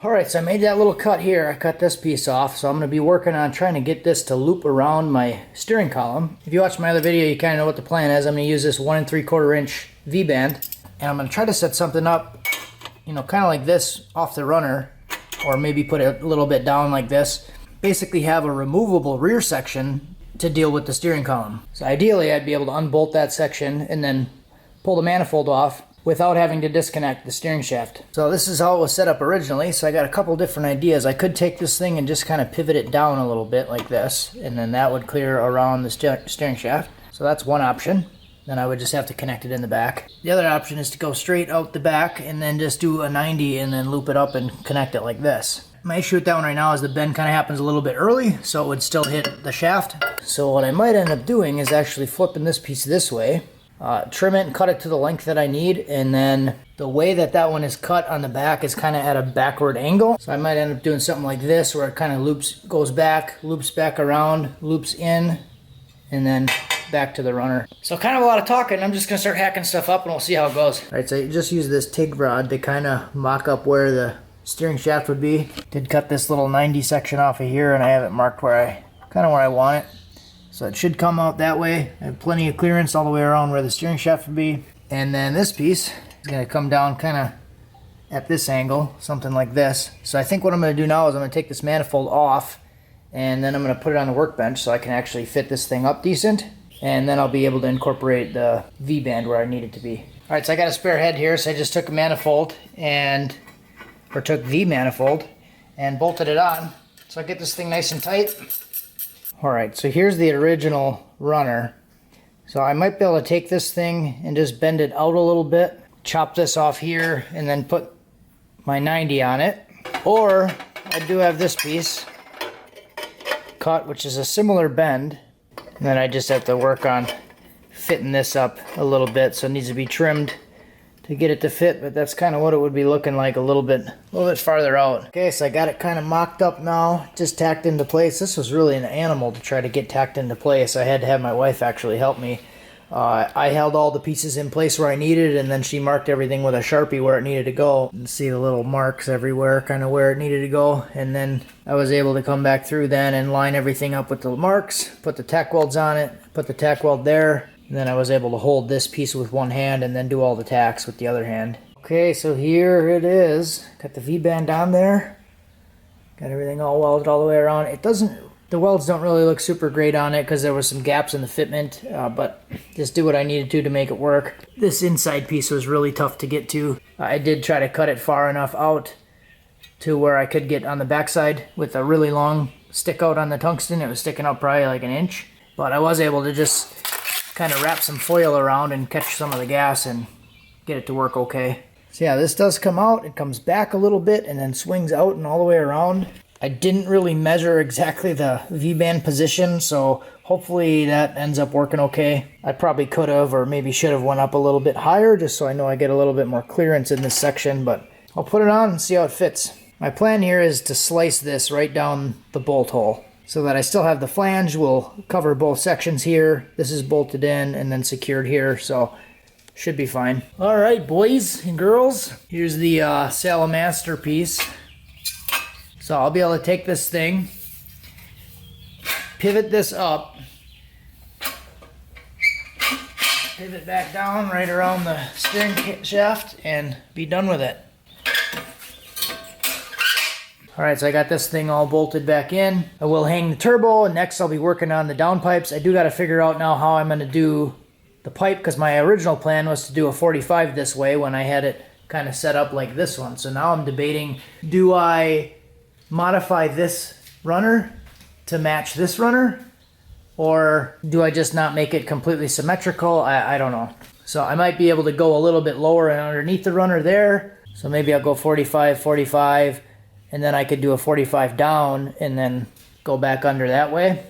Alright, so I made that little cut here. I cut this piece off, so I'm going to be working on trying to get this to loop around my steering column. If you watched my other video, you kind of know what the plan is. I'm going to use this 1 3/4 inch V-band, and I'm going to try to set something up, you know, kind of like this off the runner, or maybe put it a little bit down like this. Basically have a removable rear section to deal with the steering column. So ideally, I'd be able to unbolt that section and then pull the manifold off without having to disconnect the steering shaft. So this is how it was set up originally. So I got a couple different ideas. I could take this thing and just kind of pivot it down a little bit like this, and then that would clear around the steering shaft. So that's one option. Then I would just have to connect it in the back. The other option is to go straight out the back and then just do a 90 and then loop it up and connect it like this. My issue with that one right now is the bend kind of happens a little bit early, so it would still hit the shaft. So what I might end up doing is actually flipping this piece this way, trim it and cut it to the length that I need, and then the way that that one is cut on the back is kind of at a backward angle. So I might end up doing something like this where it kind of goes back, loops back around, loops in, and then back to the runner. So kind of a lot of talking. I'm just going to start hacking stuff up and we'll see how it goes. Alright, so you just use this TIG rod to kind of mock up where the steering shaft would be. Did cut this little 90 section off of here, and I have it marked where I want it. So it should come out that way. I have plenty of clearance all the way around where the steering shaft would be. And then this piece is going to come down kind of at this angle, something like this. So I think what I'm going to do now is I'm going to take this manifold off, and then I'm going to put it on the workbench so I can actually fit this thing up decent. And then I'll be able to incorporate the V-band where I need it to be. Alright, so I got a spare head here, so I just took a manifold took the manifold and bolted it on. So I get this thing nice and tight. Alright, so here's the original runner. So I might be able to take this thing and just bend it out a little bit, chop this off here, and then put my 90 on it. Or I do have this piece cut, which is a similar bend. And then I just have to work on fitting this up a little bit, so it needs to be trimmed to get it to fit, but that's kind of what it would be looking like a little bit farther out. Okay, so I got it kind of mocked up now, just tacked into place. This was really an animal to try to get tacked into place. I had to have my wife actually help me. I held all the pieces in place where I needed, and then she marked everything with a Sharpie where it needed to go. You can see the little marks everywhere, kind of where it needed to go. And then I was able to come back through then and line everything up with the marks, put the tack welds on it, put the tack weld there, and then I was able to hold this piece with one hand and then do all the tacks with the other hand. Okay, so here it is. Got the V-band on there. Got everything all welded all the way around. The welds don't really look super great on it because there was some gaps in the fitment, but just do what I needed to make it work. This inside piece was really tough to get to. I did try to cut it far enough out to where I could get on the backside with a really long stick out on the tungsten. It was sticking out probably like an inch, but I was able to just kind of wrap some foil around and catch some of the gas and get it to work okay. So yeah, this does come out. It comes back a little bit and then swings out and all the way around. I didn't really measure exactly the V-band position, so hopefully that ends up working okay. I probably could have or maybe should have went up a little bit higher just so I know I get a little bit more clearance in this section, but I'll put it on and see how it fits. My plan here is to slice this right down the bolt hole so that I still have the flange. Will cover both sections here. This is bolted in and then secured here, so should be fine. Alright, boys and girls, here's the Salamaster piece. So I'll be able to take this thing, pivot this up, pivot back down right around the steering shaft, and be done with it. Alright, so I got this thing all bolted back in. I will hang the turbo, and next I'll be working on the downpipes. I do got to figure out now how I'm going to do the pipe, because my original plan was to do a 45 this way when I had it kind of set up like this one. So now I'm debating, do I modify this runner to match this runner, or do I just not make it completely symmetrical? I don't know. So I might be able to go a little bit lower and underneath the runner there. So maybe I'll go 45, 45, and then I could do a 45 down and then go back under that way.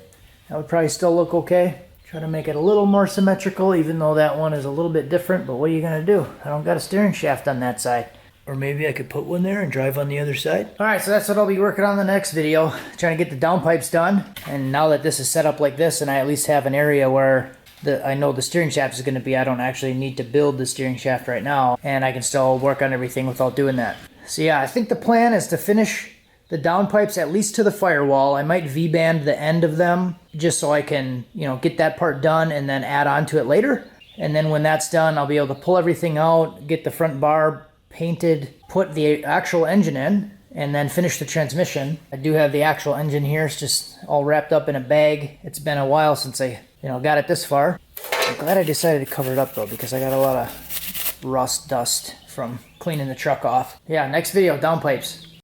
That would probably still look okay. Try to make it a little more symmetrical, even though that one is a little bit different, but what are you gonna do? I don't got a steering shaft on that side. Or maybe I could put one there and drive on the other side. Alright, so that's what I'll be working on in the next video. Trying to get the downpipes done. And now that this is set up like this and I at least have an area where I know the steering shaft is going to be, I don't actually need to build the steering shaft right now. And I can still work on everything without doing that. So yeah, I think the plan is to finish the downpipes at least to the firewall. I might V-band the end of them just so I can, get that part done and then add on to it later. And then when that's done, I'll be able to pull everything out, get the front bar painted, put the actual engine in, and then finish the transmission. I do have the actual engine here. It's just all wrapped up in a bag. It's been a while since I, got it this far. I'm glad I decided to cover it up though, because I got a lot of rust dust from cleaning the truck off. Yeah, next video, downpipes.